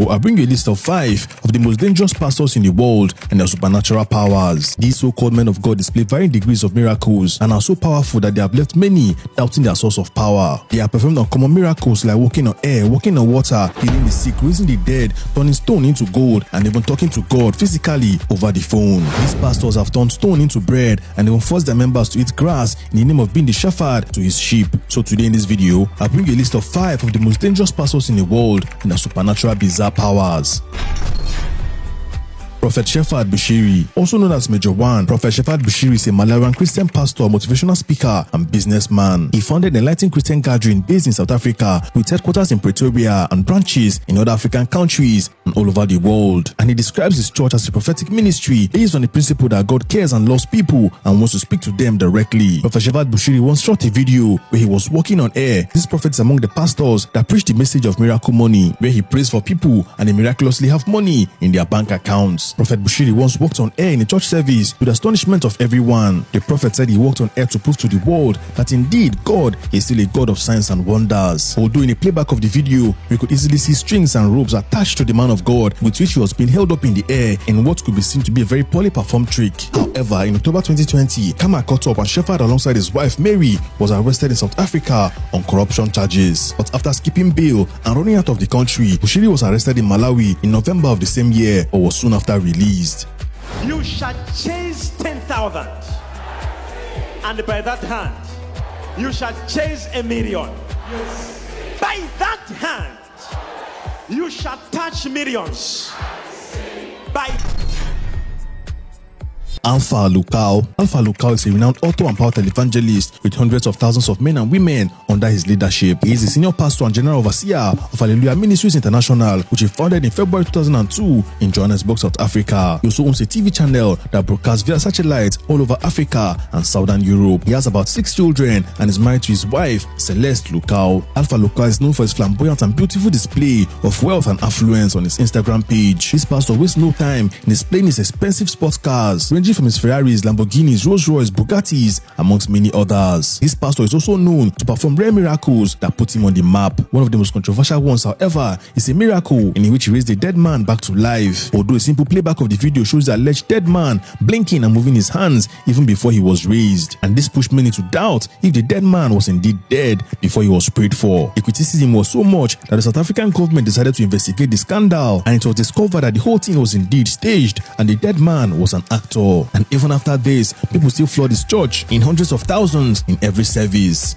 video, I bring you a list of 5 of the most dangerous pastors in the world and their supernatural powers. These so-called men of God display varying degrees of miracles and are so powerful that they have left many doubting their source of power. They have performed uncommon miracles like walking on air, walking on water, healing the sick, raising the dead, turning stone into gold, and even talking to God physically over the phone. These pastors have turned stone into bread and even forced their members to eat grass in the name of being the shepherd to his sheep. So today in this video, I bring you a list of 5 of the most dangerous pastors in the world and their supernatural bizarre powers. Prophet Shepherd Bushiri, also known as Major One. Prophet Shepherd Bushiri is a Malawian Christian pastor, motivational speaker, and businessman. He founded an enlightened Christian gathering based in South Africa with headquarters in Pretoria and branches in other African countries and all over the world. And he describes his church as a prophetic ministry based on the principle that God cares and loves people and wants to speak to them directly. Prophet Shepherd Bushiri once shot a video where he was walking on air. This prophet is among the pastors that preach the message of miracle money, where he prays for people and they miraculously have money in their bank accounts. Prophet Bushiri once walked on air in a church service to the astonishment of everyone. The prophet said he walked on air to prove to the world that indeed God is still a God of signs and wonders. Although in a playback of the video, we could easily see strings and ropes attached to the man of God with which he was being held up in the air in what could be seen to be a very poorly performed trick. However, in October 2020, Kama caught up and Shepherd alongside his wife Mary was arrested in South Africa on corruption charges. But after skipping bail and running out of the country, Bushiri was arrested in Malawi in November of the same year but was soon after released. You shall chase 10,000, and by that hand you shall chase 1 million. Yes. By that hand you shall touch millions. By Alpha Lukwago. Alpha Lukwago is a renowned author and power televangelist with hundreds of thousands of men and women under his leadership. He is the senior pastor and general overseer of Hallelujah Ministries International, which he founded in February 2002 in Johannesburg, South Africa. He also owns a TV channel that broadcasts via satellite all over Africa and Southern Europe. He has about 6 children and is married to his wife, Celeste Lukwago. Alpha Lukwago is known for his flamboyant and beautiful display of wealth and affluence on his Instagram page. This pastor wastes no time in displaying his expensive sports cars, ranging from his Ferraris, Lamborghinis, Rolls Royce, Bugattis, amongst many others. This pastor is also known to perform rare miracles that put him on the map. One of the most controversial ones, however, is a miracle in which he raised a dead man back to life. Although a simple playback of the video shows the alleged dead man blinking and moving his hands even before he was raised. And this pushed many to doubt if the dead man was indeed dead before he was prayed for. The criticism was so much that the South African government decided to investigate the scandal, and it was discovered that the whole thing was indeed staged and the dead man was an actor. And even after this, people still flood his church in hundreds of thousands in every service.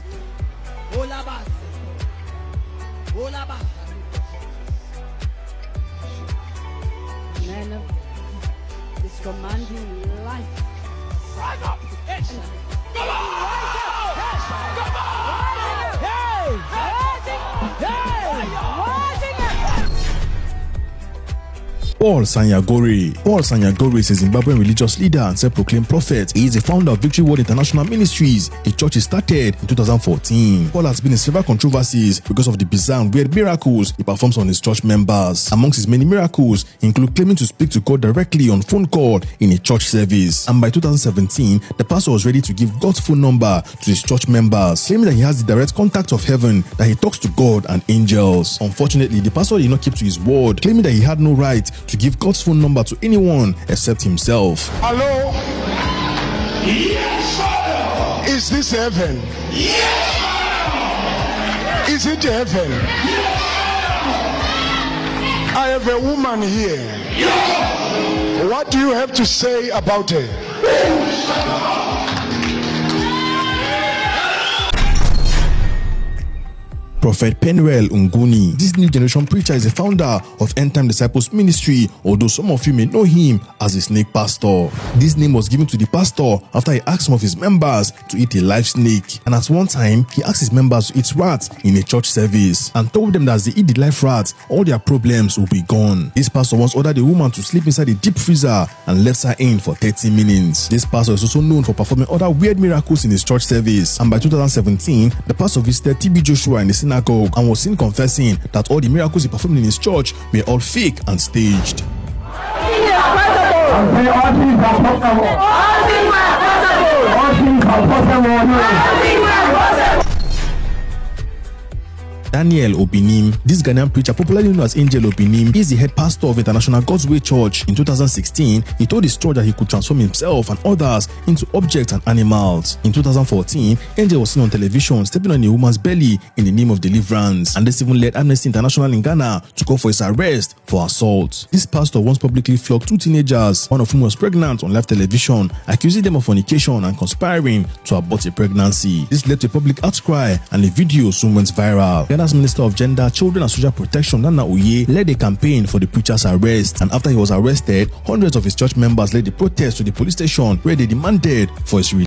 Man of this commanding life. Rise up! Come Paul Sanyagore. Paul Sanyagore is a Zimbabwean religious leader and self-proclaimed prophet. He is the founder of Victory World International Ministries, a church he started in 2014. Paul has been in several controversies because of the bizarre and weird miracles he performs on his church members. Amongst his many miracles include claiming to speak to God directly on phone call in a church service. And by 2017, the pastor was ready to give God's phone number to his church members, claiming that he has the direct contact of heaven, that he talks to God and angels. Unfortunately, the pastor did not keep to his word, claiming that he had no right to give God's phone number to anyone except himself. Hello? Yes, Father. Is this heaven? Yes, Father. Is it heaven? Yes, Father. I have a woman here. Yes. What do you have to say about her? Prophet Penuel Unguni. This new generation preacher is a founder of End Time Disciples Ministry, although some of you may know him as a snake pastor. This name was given to the pastor after he asked some of his members to eat a live snake. And at one time, he asked his members to eat rats in a church service and told them that as they eat the live rats, all their problems will be gone. This pastor once ordered a woman to sleep inside a deep freezer and left her in for 30 minutes. This pastor is also known for performing other weird miracles in his church service. And by 2017, the pastor visited TB Joshua in the synagogue and was seen confessing that all the miracles he performed in his church were all fake and staged. Daniel Obinim, this Ghanaian preacher popularly known as Angel Obinim, is the head pastor of International God's Way Church. In 2016, he told his church that he could transform himself and others into objects and animals. In 2014, Angel was seen on television stepping on a woman's belly in the name of deliverance, and this even led Amnesty International in Ghana to call for his arrest for assault. This pastor once publicly flogged 2 teenagers, one of whom was pregnant, on live television, accusing them of fornication and conspiring to abort a pregnancy. This led to a public outcry, and the video soon went viral. Ghana's Minister of Gender, Children and Social Protection, Nana Oye, led a campaign for the preacher's arrest, and after he was arrested, hundreds of his church members led the protest to the police station where they demanded for his release.